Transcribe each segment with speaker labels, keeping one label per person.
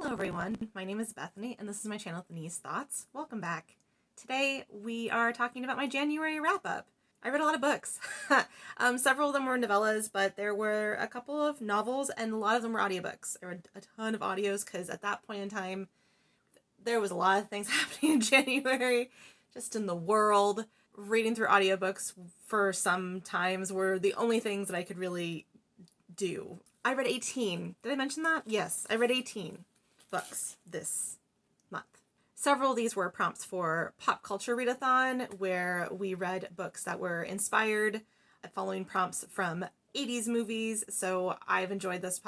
Speaker 1: Hello everyone, my name is Bethany and this is my channel Theni's Thoughts. Welcome back. Today we are talking about my January wrap-up. I read a lot of books. Several of them were novellas, but there were a couple of novels and a lot of them were audiobooks. I read a ton of audios because at that point in time there was a lot of things happening in January, just in the world. Reading through audiobooks for some times were the only things that I could really do. I read 18. Did I mention that? Yes, I read 18 books this month. Several of these were prompts for Pop Culture Readathon, where we read books that were inspired following prompts from 80s movies. So I've enjoyed this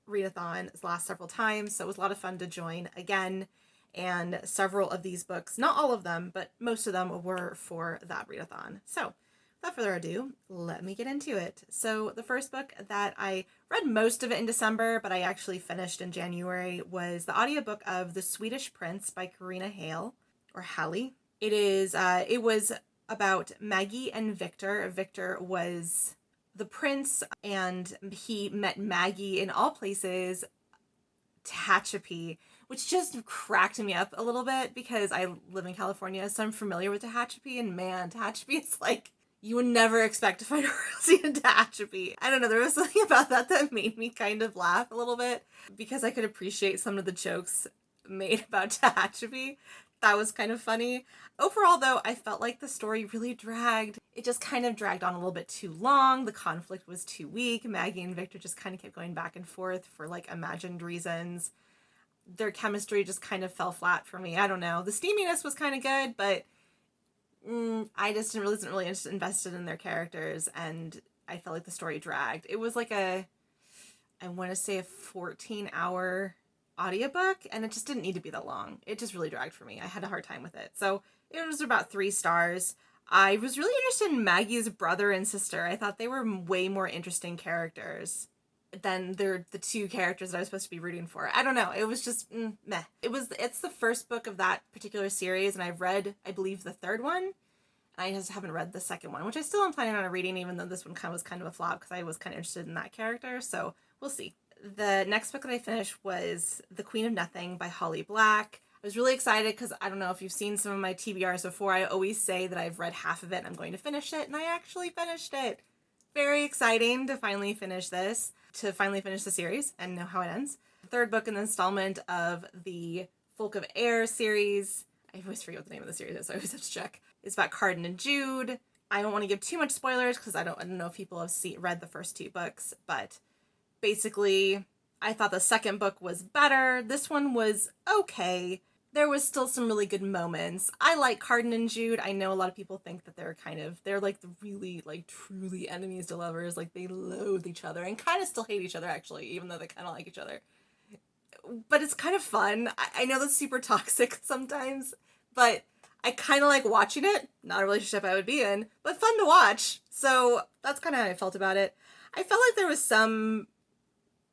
Speaker 1: readathon the last several times, so it was a lot of fun to join again. And several of these books, not all of them, but most of them were for that readathon. So without further ado, let me get into it. So the first book that I read most of it in December, but I actually finished in January, was the audiobook of The Swedish Prince by Karina Hale, or Halle. It was about Maggie and Victor. Victor was the prince, and he met Maggie in all places, Tehachapi, which just cracked me up a little bit because I live in California, so I'm familiar with Tehachapi, and man, Tehachapi is like, you would never expect to find a royalty in Tehachapi. I don't know, there was something about that made me kind of laugh a little bit because I could appreciate some of the jokes made about Tehachapi. That was kind of funny. Overall, though, I felt like the story really dragged. It just kind of dragged on a little bit too long. The conflict was too weak. Maggie and Victor just kind of kept going back and forth for like imagined reasons. Their chemistry just kind of fell flat for me. I don't know. The steaminess was kind of good, but I just wasn't really invested in their characters, and I felt like the story dragged. It was like I want to say a 14-hour audiobook, and it just didn't need to be that long. It just really dragged for me. I had a hard time with it. So it was about 3 stars. I was really interested in Maggie's brother and sister. I thought they were way more interesting characters than they're the 2 characters that I was supposed to be rooting for. I don't know. It was just meh. It's the first book of that particular series, and I've read, I believe, the 3rd one. I just haven't read the 2nd one, which I still am planning on reading, even though this one was kind of a flop because I was kind of interested in that character. So we'll see. The next book that I finished was The Queen of Nothing by Holly Black. I was really excited because I don't know if you've seen some of my TBRs before. I always say that I've read half of it and I'm going to finish it, and I actually finished it. Very exciting to finally finish this, to finally finish the series and know how it ends. The 3rd book in the installment of the Folk of Air series. I always forget what the name of the series is, so I always have to check. It's about Cardan and Jude. I don't want to give too much spoilers because I don't know if people have read the first 2 books, but basically, I thought the 2nd book was better. This one was okay. There was still some really good moments. I like Cardan and Jude. I know a lot of people think that they're like the really, like, truly enemies to lovers. Like, they loathe each other and kind of still hate each other, actually, even though they kind of like each other. But it's kind of fun. I know that's super toxic sometimes, but I kind of like watching it. Not a relationship I would be in, but fun to watch. So that's kind of how I felt about it. I felt like there was some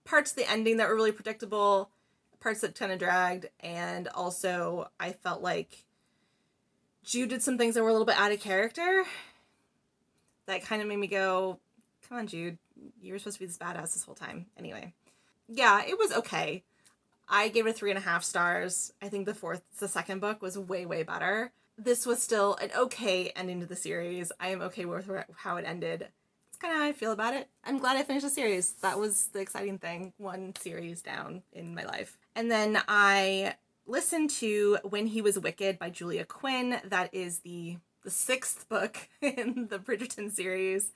Speaker 1: parts of the ending that were really predictable, parts that kind of dragged, and also I felt like Jude did some things that were a little bit out of character that kind of made me go, come on, Jude, you were supposed to be this badass this whole time. Anyway, yeah, it was okay. I gave it 3.5 stars. I think the 2nd book was way, way better. This was still an okay ending to the series. I am okay with how it ended. That's kind of how I feel about it. I'm glad I finished the series. That was the exciting thing. 1 series down in my life. And then I listened to When He Was Wicked by Julia Quinn. That is the 6th book in the Bridgerton series.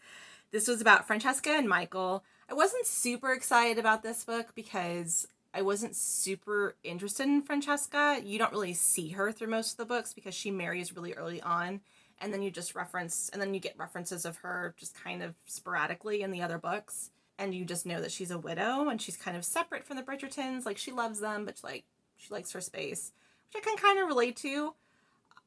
Speaker 1: This was about Francesca and Michael. I wasn't super excited about this book because I wasn't super interested in Francesca. You don't really see her through most of the books because she marries really early on, and then you get references of her just kind of sporadically in the other books, and you just know that she's a widow and she's kind of separate from the Bridgertons. Like, she loves them, but like she likes her space, which I can kind of relate to,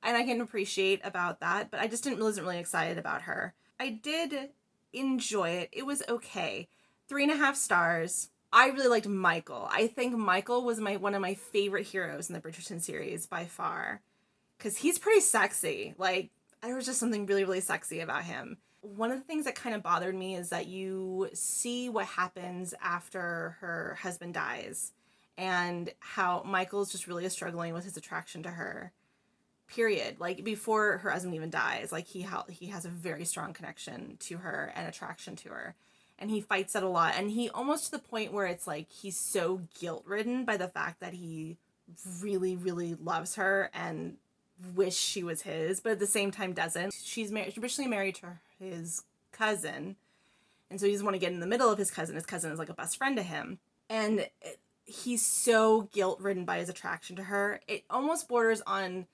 Speaker 1: and I can appreciate about that. But I just wasn't really excited about her. I did enjoy it. It was okay. 3.5 stars. I really liked Michael. I think Michael was one of my favorite heroes in the Bridgerton series by far, because he's pretty sexy. Like, there was just something really, really sexy about him. One of the things that kind of bothered me is that you see what happens after her husband dies, and how Michael's just really is struggling with his attraction to her. Period. Like, before her husband even dies, like, he has a very strong connection to her and attraction to her, and he fights it a lot, and he almost to the point where it's like he's so guilt-ridden by the fact that he really, really loves her and wish she was his, but at the same time doesn't. She's originally married to his cousin, and so he doesn't want to get in the middle of his cousin. His cousin is like a best friend to him, and he's so guilt-ridden by his attraction to her. It almost borders on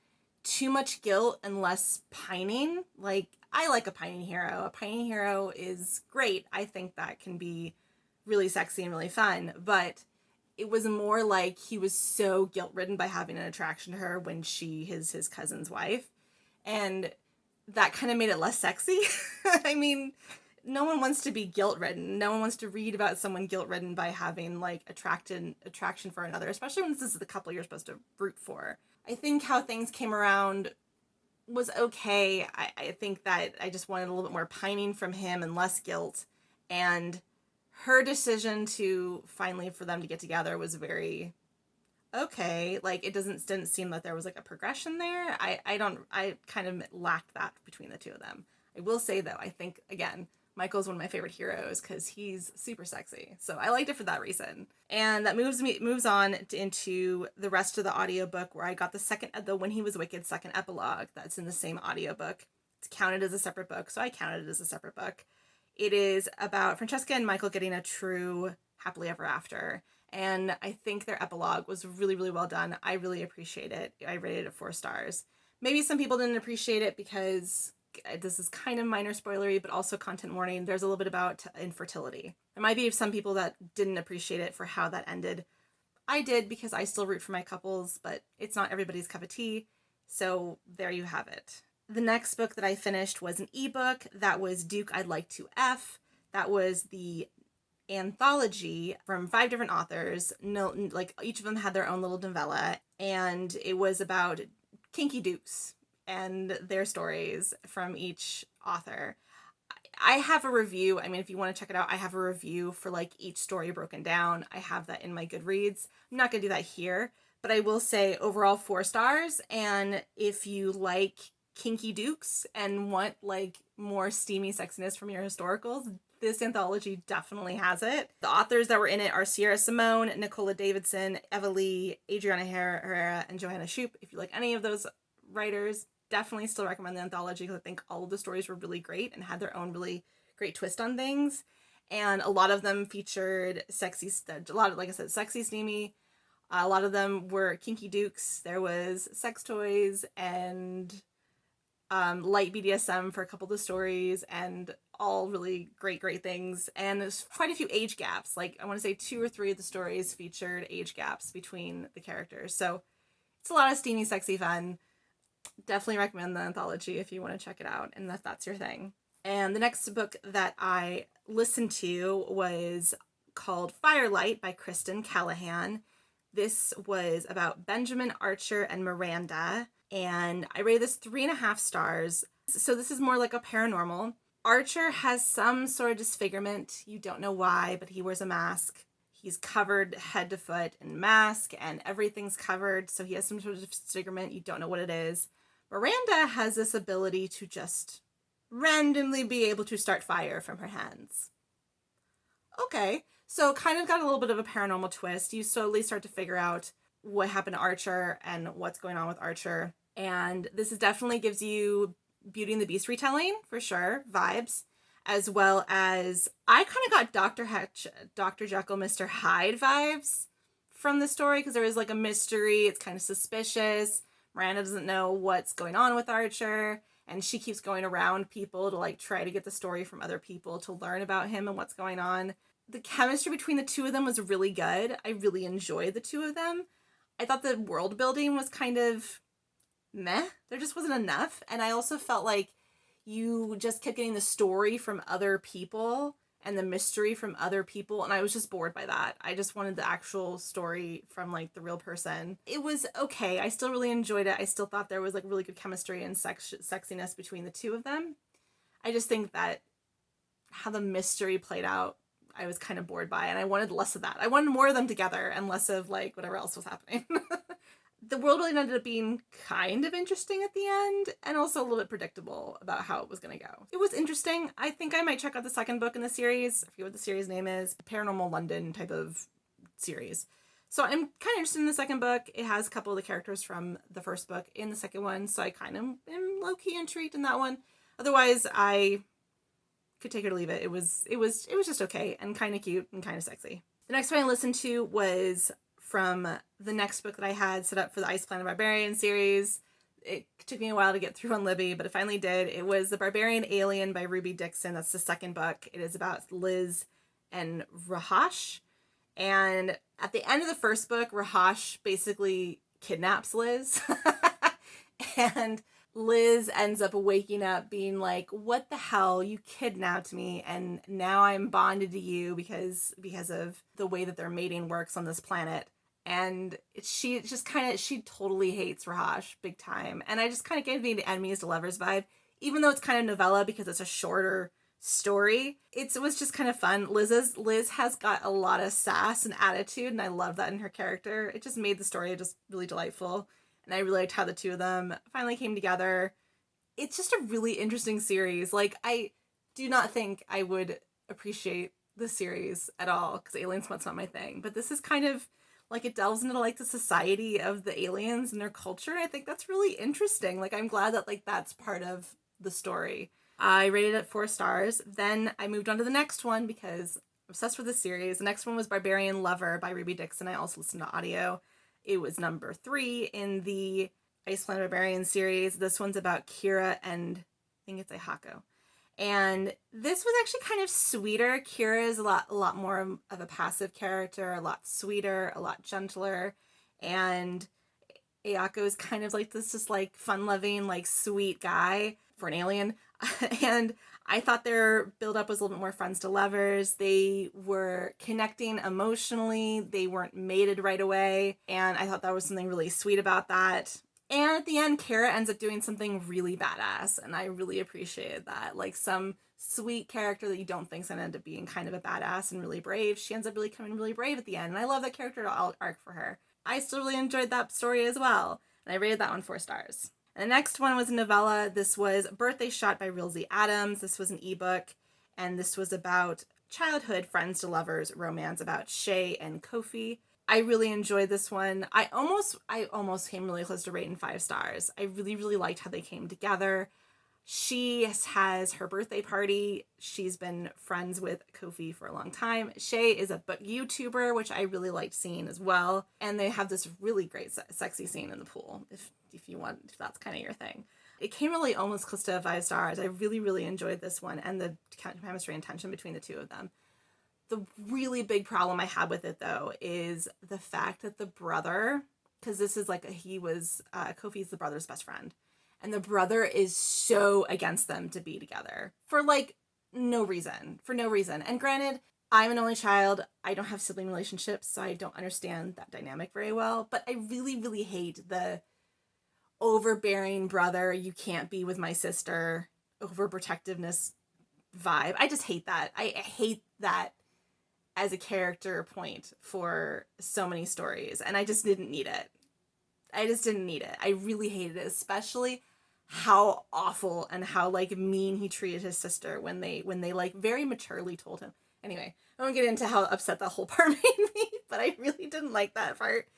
Speaker 1: too much guilt and less pining. Like, I like a pining hero. A pining hero is great. I think that can be really sexy and really fun, but it was more like he was so guilt-ridden by having an attraction to her when she is his cousin's wife, and that kind of made it less sexy. I mean, no one wants to be guilt-ridden. No one wants to read about someone guilt-ridden by having, like, attraction for another, especially when this is the couple you're supposed to root for. I think how things came around was okay. I think that I just wanted a little bit more pining from him and less guilt. And her decision to finally for them to get together was very okay. Like, it didn't seem that there was like a progression there. I kind of lacked that between the two of them. I will say though, I think again, Michael's one of my favorite heroes because he's super sexy. So I liked it for that reason. And that moves on into the rest of the audiobook, where I got the When He Was Wicked second epilogue that's in the same audiobook. It's counted as a separate book, so I counted it as a separate book. It is about Francesca and Michael getting a true happily ever after. And I think their epilogue was really, really well done. I really appreciate it. I rated it 4 stars. Maybe some people didn't appreciate it because this is kind of minor spoilery, but also content warning. There's a little bit about infertility. There might be some people that didn't appreciate it for how that ended. I did, because I still root for my couples, but it's not everybody's cup of tea. So there you have it. The next book that I finished was an ebook. That was Duke, I'd Like to F. That was the anthology from 5 different authors. No, like, each of them had their own little novella, and it was about kinky dukes and their stories from each author. I have a review. I mean, if you want to check it out, I have a review for like each story broken down. I have that in my Goodreads. I'm not going to do that here, but I will say overall 4 stars. And if you like kinky dukes and want like more steamy sexiness from your historicals, this anthology definitely has it. The authors that were in it are Sierra Simone, Nicola Davidson, Eva Lee, Adriana Herrera, and Johanna Schupp. If you like any of those writers, definitely still recommend the anthology, because I think all of the stories were really great and had their own really great twist on things. And a lot of them featured like I said, sexy, steamy. A lot of them were kinky dukes. There was sex toys and light BDSM for a couple of the stories, and all really great things. And there's quite a few age gaps. Like, I want to say 2 or 3 of the stories featured age gaps between the characters. So it's a lot of steamy, sexy fun. Definitely recommend the anthology if you want to check it out, and if that's your thing. And the next book that I listened to was called Firelight by Kristen Callahan. This was about Benjamin Archer and Miranda, and I rated this 3.5 stars. So this is more like a paranormal. Archer has some sort of disfigurement. You don't know why, but he wears a mask. He's covered head to foot in mask, and everything's covered, so he has some sort of disfigurement. You don't know what it is. Miranda has this ability to just randomly be able to start fire from her hands. Okay, so kind of got a little bit of a paranormal twist. You slowly start to figure out what happened to Archer and what's going on with Archer. And this definitely gives you Beauty and the Beast retelling, for sure, vibes. As well as, I kind of got Dr. Jekyll, Mr. Hyde vibes from the story, because there is like a mystery. It's kind of suspicious. Miranda doesn't know what's going on with Archer, and she keeps going around people to like try to get the story from other people to learn about him and what's going on. The chemistry between the two of them was really good. I really enjoyed the two of them. I thought the world building was kind of meh. There just wasn't enough. And I also felt like you just kept getting the story from other people and the mystery from other people, and I was just bored by that. I just wanted the actual story from like the real person. It was okay. I still really enjoyed it. I still thought there was like really good chemistry and sexiness between the two of them. I just think that how the mystery played out, I was kind of bored by, and I wanted less of that. I wanted more of them together and less of like whatever else was happening. The world really ended up being kind of interesting at the end, and also a little bit predictable about how it was going to go. It was interesting. I think I might check out the second book in the series. I forget what the series name is. Paranormal London type of series. So I'm kind of interested in the second book. It has a couple of the characters from the first book in the second one, so I kind of am low-key intrigued in that one. Otherwise, I could take it or leave it. It was just okay and kind of cute and kind of sexy. The next one I listened to was from the next book that I had set up for the Ice Planet Barbarian series. It took me a while to get through on Libby, but it finally did. It was The Barbarian Alien by Ruby Dixon. That's the second book. It is about Liz and Rahash. And at the end of the first book, Rahash basically kidnaps Liz. And Liz ends up waking up being like, what the hell? You kidnapped me, and now I'm bonded to you because of the way that their mating works on this planet. And she totally hates Rahash big time. And I just kind of gave me the enemies to lovers vibe, even though it's kind of novella because it's a shorter story. It was just kind of fun. Liz has got a lot of sass and attitude, and I love that in her character. It just made the story just really delightful. And I really liked how the two of them finally came together. It's just a really interesting series. Like, I do not think I would appreciate the series at all, because alien smut's not my thing. But this is kind of like, it delves into like the society of the aliens and their culture. And I think that's really interesting. Like, I'm glad that like that's part of the story. I rated it 4 stars. Then I moved on to the next one because I'm obsessed with the series. The next one was Barbarian Lover by Ruby Dixon. I also listened to audio. It was number 3 in the Ice Planet Barbarian series. This one's about Kira and I think it's Ahako. And this was actually kind of sweeter. Kira is a lot more of a passive character, a lot sweeter, a lot gentler. And Ayako is kind of like this just like fun-loving, like sweet guy for an alien. And I thought their build-up was a little bit more friends to lovers. They were connecting emotionally. They weren't mated right away. And I thought that was something really sweet about that. And at the end, Kara ends up doing something really badass. And I really appreciated that. Like, some sweet character that you don't think is going to end up being kind of a badass and really brave. She ends up really coming really brave at the end. And I love that character arc for her. I still really enjoyed that story as well. And I rated that one 4 stars. And the next one was a novella. This was Birthday Shot by Rilsey Adams. This was an ebook, and this was about childhood friends to lovers romance about Shay and Kofi. I really enjoyed this one. I almost came really close to rating 5 stars. I really, really liked how they came together. She has her birthday party. She's been friends with Kofi for a long time. Shay is a book YouTuber, which I really liked seeing as well. And they have this really great sexy scene in the pool, if that's kind of your thing. It came really almost close to 5 stars. I really, really enjoyed this one and the chemistry and tension between the two of them. The really big problem I had with it, though, is the fact that the brother, because this is like Kofi's the brother's best friend. And the brother is so against them to be together for no reason. And granted, I'm an only child. I don't have sibling relationships, so I don't understand that dynamic very well. But I really, really hate the overbearing brother, you can't be with my sister, overprotectiveness vibe. I just hate that. I hate that as a character point for so many stories. And I just didn't need it. I really hated it, especially how awful and how mean he treated his sister when they very maturely told him. Anyway, I won't get into how upset that whole part made me, but I really didn't like that part.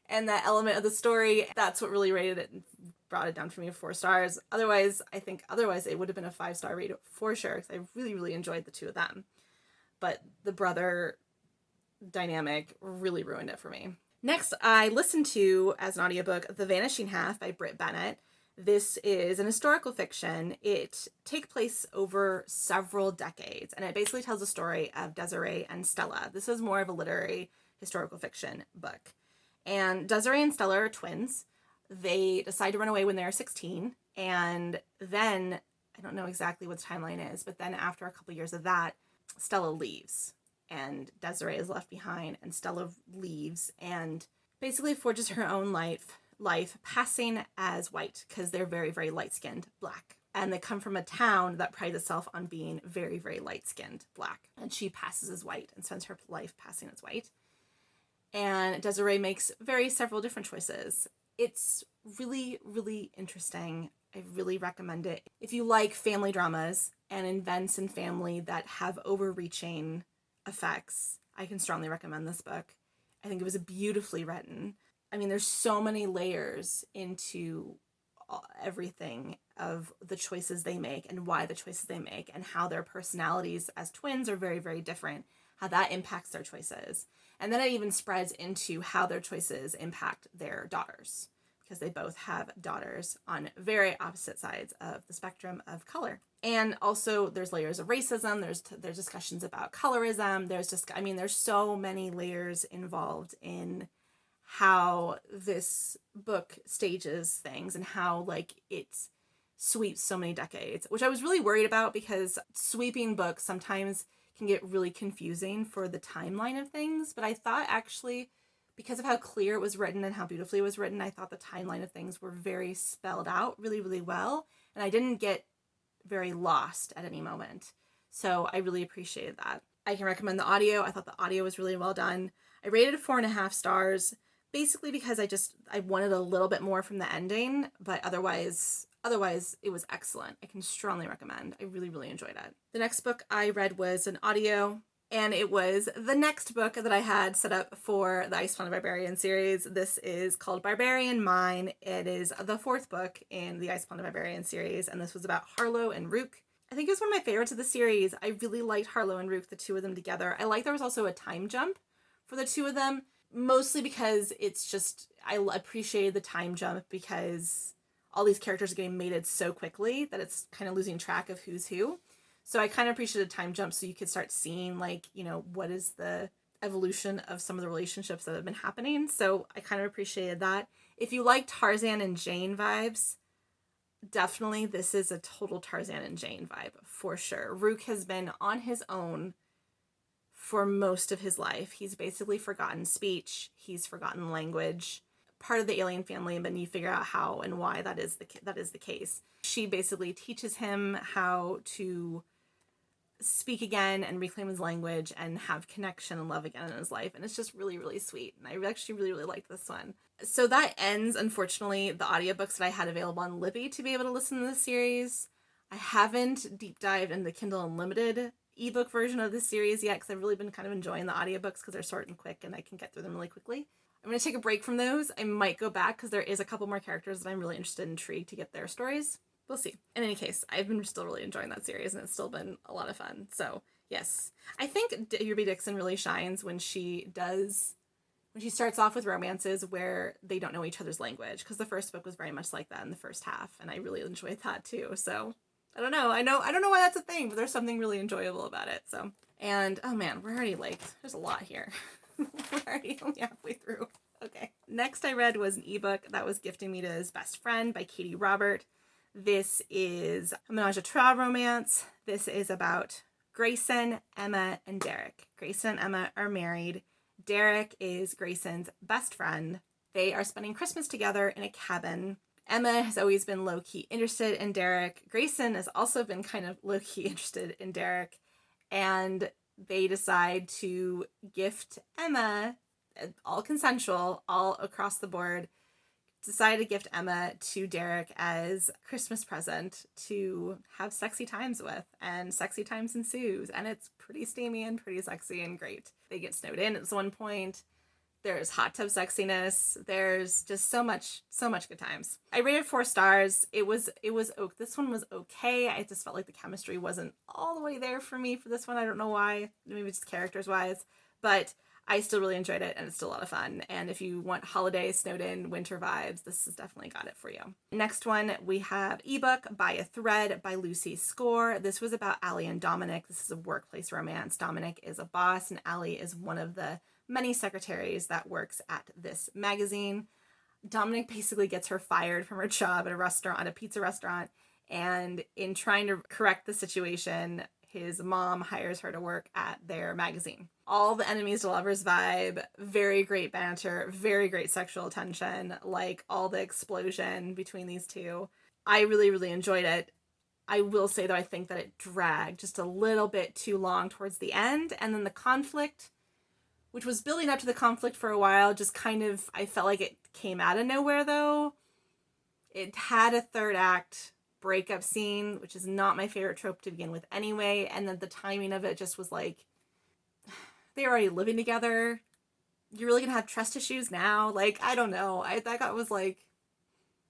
Speaker 1: And that element of the story, that's what really rated it and brought it down for me to 4 stars. Otherwise, it would have been a 5-star rating for sure, because I really, really enjoyed the two of them. But the brother dynamic really ruined it for me. Next, I listened to, as an audiobook, The Vanishing Half by Britt Bennett. This is an historical fiction. It takes place over several decades, and it basically tells the story of Desiree and Stella. This is more of a literary historical fiction book. And Desiree and Stella are twins. They decide to run away when they're 16, and then, I don't know exactly what the timeline is, but then after a couple years of that, Stella leaves, and Desiree is left behind, and Stella leaves, and basically forges her own life passing as white, because they're very, very light-skinned black and they come from a town that prides itself on being very, very light-skinned Black. And she passes as white and spends her life passing as white. And Desiree makes several different choices. It's really, really interesting. I really recommend it. If you like family dramas and events in family that have overreaching effects, I can strongly recommend this book. I think it was beautifully written. I mean, there's so many layers into everything of the choices they make and why the choices they make and how their personalities as twins are very, very different, how that impacts their choices. And then it even spreads into how their choices impact their daughters, because they both have daughters on very opposite sides of the spectrum of color. And also there's layers of racism, there's discussions about colorism, there's so many layers involved in how this book stages things and how it sweeps so many decades, which I was really worried about, because sweeping books sometimes can get really confusing for the timeline of things. But I thought, actually, because of how clear it was written and how beautifully it was written, I thought the timeline of things were very spelled out really, really well. And I didn't get very lost at any moment. So I really appreciated that. I can recommend the audio. I thought the audio was really well done. I rated it 4.5 stars, basically because I wanted a little bit more from the ending, but otherwise it was excellent. I can strongly recommend. I really, really enjoyed it. The next book I read was an audio, and it was the next book that I had set up for the Ice Planet Barbarian series. This is called Barbarian Mine. It is the 4th book in the Ice Planet Barbarian series, and this was about Harlow and Rook. I think it was one of my favorites of the series. I really liked Harlow and Rook, the two of them together. I like there was also a time jump for the two of them, mostly because I appreciated the time jump because all these characters are getting mated so quickly that it's kind of losing track of who's who. So I kind of appreciated a time jump so you could start seeing, what is the evolution of some of the relationships that have been happening. So I kind of appreciated that. If you like Tarzan and Jane vibes, definitely this is a total Tarzan and Jane vibe for sure. Rook has been on his own for most of his life. He's basically forgotten speech. He's forgotten language. Part of the alien family, and then you figure out how and why that is the case. She basically teaches him how to speak again and reclaim his language and have connection and love again in his life. And it's just really, really sweet. And I actually really, really liked this one. So that ends, unfortunately, the audiobooks that I had available on Libby to be able to listen to this series. I haven't deep dived in the Kindle Unlimited ebook version of this series yet, because I've really been kind of enjoying the audiobooks because they're short and quick and I can get through them really quickly. I'm going to take a break from those. I might go back because there is a couple more characters that I'm really interested and intrigued to get their stories. We'll see. In any case, I've been still really enjoying that series and it's still been a lot of fun. So yes, I think Ruby Dixon really shines when she starts off with romances where they don't know each other's language, because the first book was very much like that in the first half, and I really enjoyed that too. So I don't know. I don't know why that's a thing, but there's something really enjoyable about it. So, and oh man, we're already there's a lot here. We're already only halfway through. Okay. Next I read was an ebook that was Gifting Me to His Best Friend by Katie Robert. This is a menage a trois romance. This is about Grayson, Emma, and Derek. Grayson and Emma are married. Derek is Grayson's best friend. They are spending Christmas together in a cabin. Emma has always been low-key interested in Derek. Grayson has also been kind of low-key interested in Derek. And they decide to gift Emma, all consensual, all across the board, decide to gift Emma to Derek as a Christmas present to have sexy times with, and sexy times ensues, and it's pretty steamy and pretty sexy and great. They get snowed in at one point. There's hot tub sexiness. There's just so much good times. I rated 4 stars. This one was okay. I just felt like the chemistry wasn't all the way there for me for this one. I don't know why. Maybe just characters wise, but I still really enjoyed it, and it's still a lot of fun. And if you want holiday, snowed in, winter vibes, this has definitely got it for you. Next one, we have ebook By a Thread by Lucy Score. This was about Allie and Dominic. This is a workplace romance. Dominic is a boss, and Allie is one of the many secretaries that works at this magazine. Dominic basically gets her fired from her job at a pizza restaurant, and in trying to correct the situation, his mom hires her to work at their magazine. All the enemies to lovers vibe, very great banter, very great sexual tension, like all the explosion between these two. I really, really enjoyed it. I will say, though, I think that it dragged just a little bit too long towards the end. And then the conflict, which was building up to the conflict for a while, just kind of, I felt like it came out of nowhere, though. It had a third act breakup scene, which is not my favorite trope to begin with anyway. And then the timing of it just was like, they're already living together. You're really gonna have trust issues now? Like, I don't know. I was like,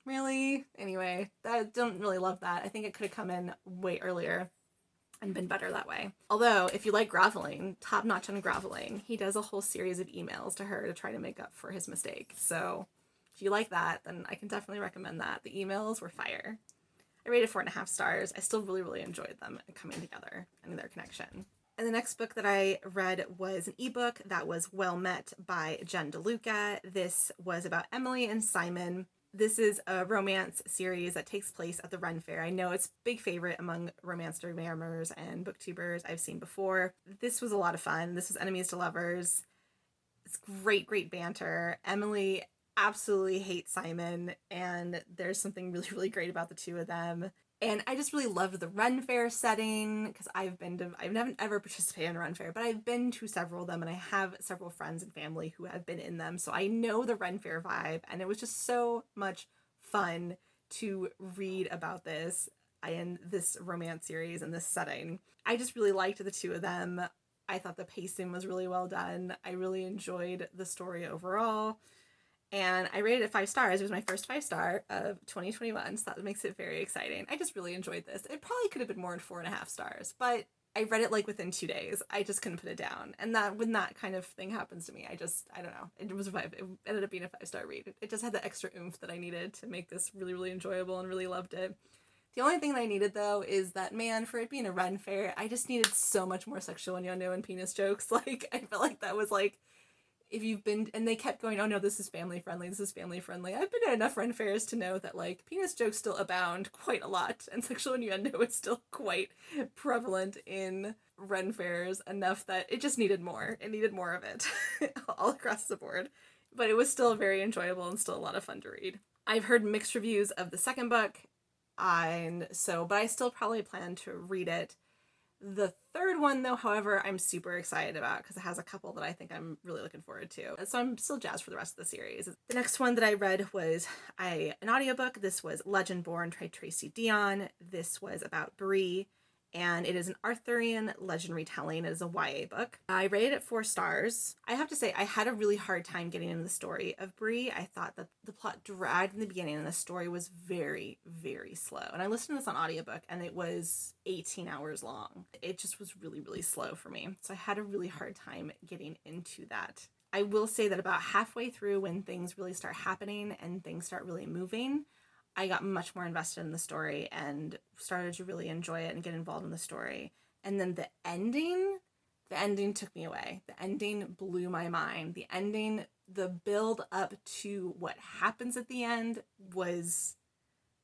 Speaker 1: really? Anyway, I don't really love that. I think it could have come in way earlier and been better that way. Although, if you like groveling, top notch on groveling, he does a whole series of emails to her to try to make up for his mistake. So, if you like that, then I can definitely recommend that. The emails were fire. I rated 4.5 stars. I still really, really enjoyed them coming together and their connection. And the next book that I read was an ebook that was Well Met by Jen DeLuca. This was about Emily and Simon. This is a romance series that takes place at the Ren Fair. I know it's a big favorite among romance dermammers and booktubers I've seen before. This was a lot of fun. This was enemies to lovers. It's great, great banter. Emily absolutely hates Simon, and there's something really, really great about the two of them. And I just really loved the Ren Fair setting, because I've never ever participated in a Ren Fair, but I've been to several of them, and I have several friends and family who have been in them, so I know the Ren Fair vibe, and it was just so much fun to read about this in this romance series and this setting. I just really liked the two of them. I thought the pacing was really well done. I really enjoyed the story overall. And I rated it 5 stars. It was my first 5-star of 2021, so that makes it very exciting. I just really enjoyed this. It probably could have been more than 4.5 stars, but I read it like within 2 days. I just couldn't put it down. And that when that kind of thing happens to me, I don't know. It was a 5. It ended up being a 5-star read. It just had the extra oomph that I needed to make this really, really enjoyable, and really loved it. The only thing that I needed, though, is that, man, for it being a Ren Fair, I just needed so much more sexual innuendo and penis jokes. Like, I felt like that was like, if you've been, and they kept going, oh no, this is family friendly, this is family friendly. I've been at enough Ren Fairs to know that, like, penis jokes still abound quite a lot, and sexual innuendo is still quite prevalent in Ren Fairs, enough that it just needed more. It needed more of it all across the board. But it was still very enjoyable and still a lot of fun to read. I've heard mixed reviews of the second book, and so, but I still probably plan to read it. The third one, though, however, I'm super excited about because it has a couple that I think I'm really looking forward to. So I'm still jazzed for the rest of the series. The next one that I read was an audiobook. This was Legend Born by Tracy Deonn. This was about Bree, and it is an Arthurian legend retelling. It is a YA book. I rated it 4 stars. I have to say, I had a really hard time getting into the story of Bree. I thought that the plot dragged in the beginning, and the story was very, very slow. And I listened to this on audiobook, and it was 18 hours long. It just was really, really slow for me. So I had a really hard time getting into that. I will say that about halfway through, when things really start happening and things start really moving, I got much more invested in the story and started to really enjoy it and get involved in the story. And then the ending took me away. The ending blew my mind. The ending, the build up to what happens at the end was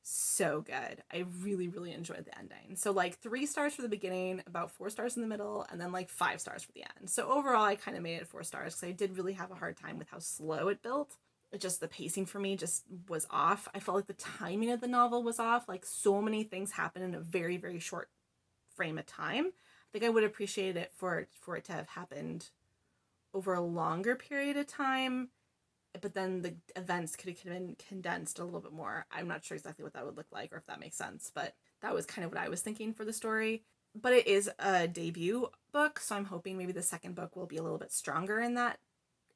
Speaker 1: so good. I really, really enjoyed the ending. So like 3 stars for the beginning, about 4 stars in the middle, and then like 5 stars for the end. So overall, I kind of made it 4 stars because I did really have a hard time with how slow it built. It just, the pacing for me just was off. I felt like the timing of the novel was off. Like, so many things happen in a very, very short frame of time. I think I would appreciate it for it to have happened over a longer period of time, but then the events could have been condensed a little bit more. I'm not sure exactly what that would look like or if that makes sense, but that was kind of what I was thinking for the story. But it is a debut book, so I'm hoping maybe the second book will be a little bit stronger in that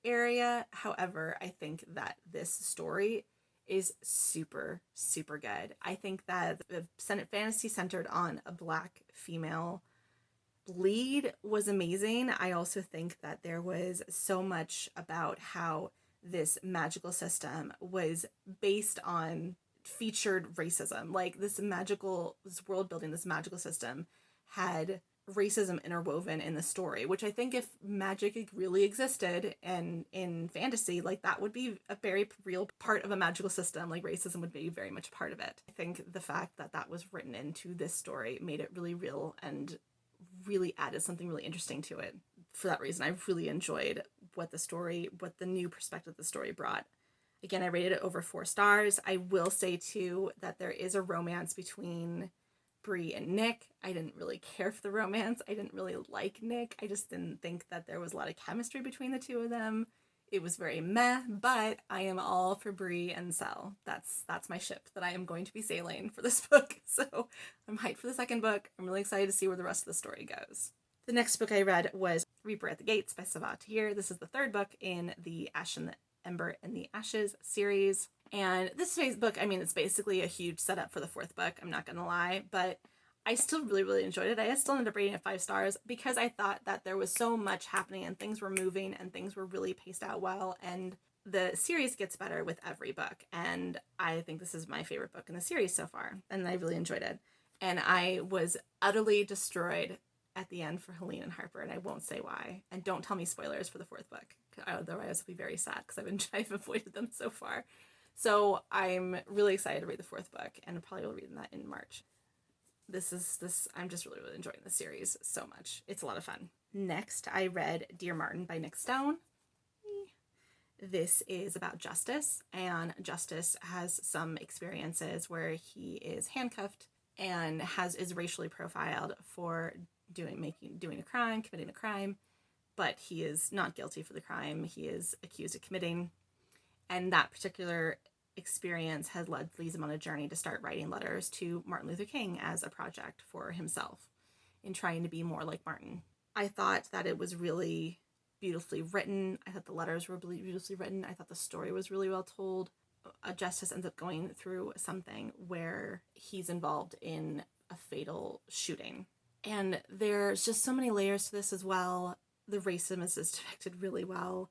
Speaker 1: area. However, I think that this story is super, super good. I think that the Senate fantasy centered on a Black female lead was amazing. I also think that there was so much about how this magical system was based on featured racism. Like, this world building, this magical system had racism interwoven in the story, which I think if magic really existed and in fantasy, like, that would be a very real part of a magical system. Like, racism would be very much a part of it. I think the fact that that was written into this story made it really real and really added something really interesting to it. For that reason, I really enjoyed what the new perspective the story brought. Again, I rated it over 4 stars. I will say too that there is a romance between Bree and Nick. I didn't really care for the romance. I didn't really like Nick. I just didn't think that there was a lot of chemistry between the two of them. It was very meh, but I am all for Bree and Sel. That's my ship that I am going to be sailing for this book. So I'm hyped for the second book. I'm really excited to see where the rest of the story goes. The next book I read was Reaper at the Gates by Sabaa Tahir. This is the third book in the Ash and the Ember and the Ashes series. And this book, I mean, it's basically a huge setup for the fourth book, I'm not gonna lie, but I still really, really enjoyed it. I still ended up rating it 5 stars because I thought that there was so much happening and things were moving and things were really paced out well, and the series gets better with every book. And I think this is my favorite book in the series so far, and I really enjoyed it. And I was utterly destroyed at the end for Helene and Harper, and I won't say why. And don't tell me spoilers for the fourth book, otherwise I'll be very sad because I've avoided them so far. So I'm really excited to read the fourth book, and probably will read that in March. I'm just really, really enjoying this series so much. It's a lot of fun. Next, I read Dear Martin by Nick Stone. This is about Justice, and Justice has some experiences where he is handcuffed and is racially profiled for committing a crime, but he is not guilty for the crime he is accused of committing. And that particular experience leads him on a journey to start writing letters to Martin Luther King as a project for himself in trying to be more like Martin. I thought that it was really beautifully written. I thought the letters were really beautifully written. I thought the story was really well told. Justice ends up going through something where he's involved in a fatal shooting. And there's just so many layers to this as well. The racism is depicted really well.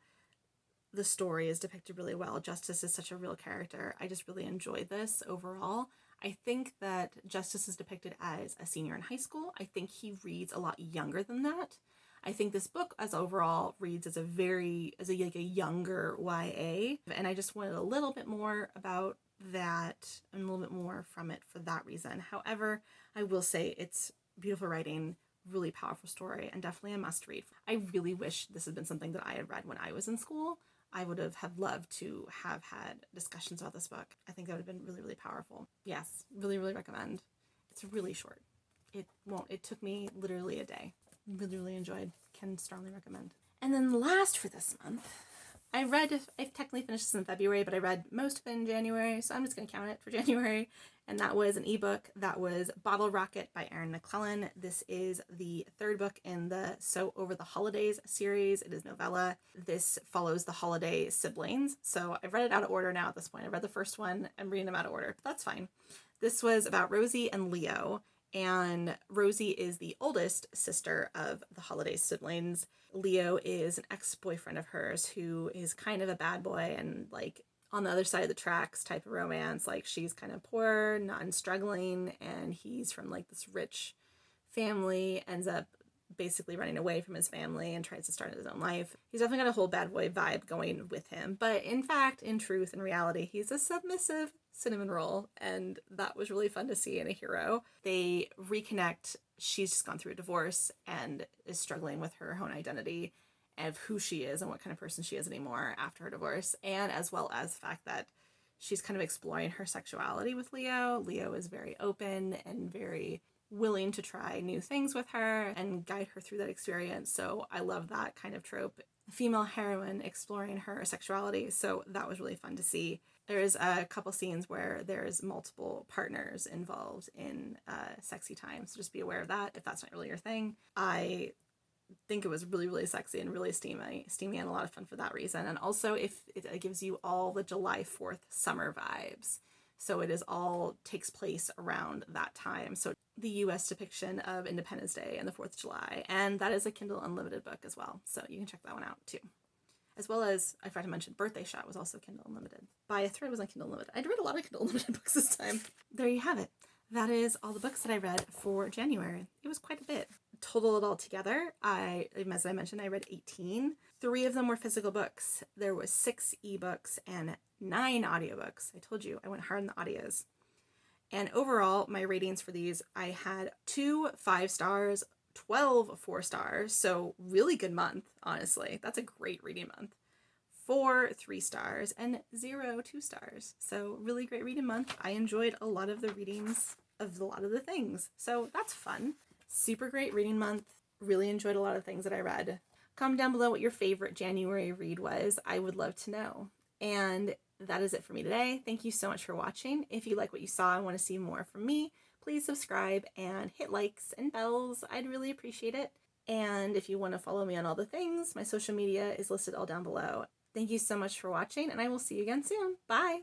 Speaker 1: The story is depicted really well. Justice is such a real character. I just really enjoyed this overall. I think that Justice is depicted as a senior in high school. I think he reads a lot younger than that. I think this book as overall reads as a younger YA. And I just wanted a little bit more about that and a little bit more from it for that reason. However, I will say it's beautiful writing, really powerful story, and definitely a must read. I really wish this had been something that I had read when I was in school. I would have loved to have had discussions about this book. I think that would have been really, really powerful. Yes, really, really recommend. It's really short. It took me literally a day. Really, really enjoyed. Can strongly recommend. And then last for this month, I technically finished this in February, but I read most of it in January, so I'm just going to count it for January. And that was an ebook. That was Bottle Rocket by Erin McClellan. This is the third book in the So Over the Holidays series. It is novella. This follows the Holiday siblings. So I've read it out of order now at this point. I read the first one. I'm reading them out of order, but that's fine. This was about Rosie and Leo. And Rosie is the oldest sister of the Holiday siblings. Leo is an ex-boyfriend of hers who is kind of a bad boy and like on the other side of the tracks type of romance. Like she's kind of poor, not and struggling, and he's from like this rich family, ends up basically running away from his family and tries to start his own life. He's definitely got a whole bad boy vibe going with him, but in fact, in truth, in reality, he's a submissive cinnamon roll, and that was really fun to see in a hero. They reconnect. She's just gone through a divorce and is struggling with her own identity of who she is and what kind of person she is anymore after her divorce, and as well as the fact that she's kind of exploring her sexuality with Leo. Leo is very open and very willing to try new things with her and guide her through that experience. So I love that kind of trope. A female heroine exploring her sexuality. So that was really fun to see. There's a couple scenes where there's multiple partners involved in sexy time. So just be aware of that if that's not really your thing. I think it was really, really sexy and really steamy and a lot of fun for that reason. And also if it gives you all the July 4th summer vibes. So it is all takes place around that time. So the US depiction of Independence Day and the 4th of July. And that is a Kindle Unlimited book as well. So you can check that one out too. As well as, I forgot to mention, Birthday Shot was also Kindle Unlimited. By a Thread was on Kindle Unlimited. I'd read a lot of Kindle Unlimited books this time. There you have it. That is all the books that I read for January. It was quite a bit. Total it all together, as I mentioned, I read 18. 3 of them were physical books. There was 6 ebooks and 9 audiobooks. I told you, I went hard on the audios. And overall, my ratings for these, I had 2 5 stars, 12 4 stars. So really good month, honestly. That's a great reading month. 4 3 stars and 0 2 stars. So really great reading month. I enjoyed a lot of the readings of a lot of the things. So that's fun. Super great reading month. Really enjoyed a lot of things that I read. Comment down below what your favorite January read was. I would love to know. And that is it for me today. Thank you so much for watching. If you like what you saw and want to see more from me, please subscribe and hit likes and bells. I'd really appreciate it. And if you want to follow me on all the things, my social media is listed all down below. Thank you so much for watching, and I will see you again soon. Bye!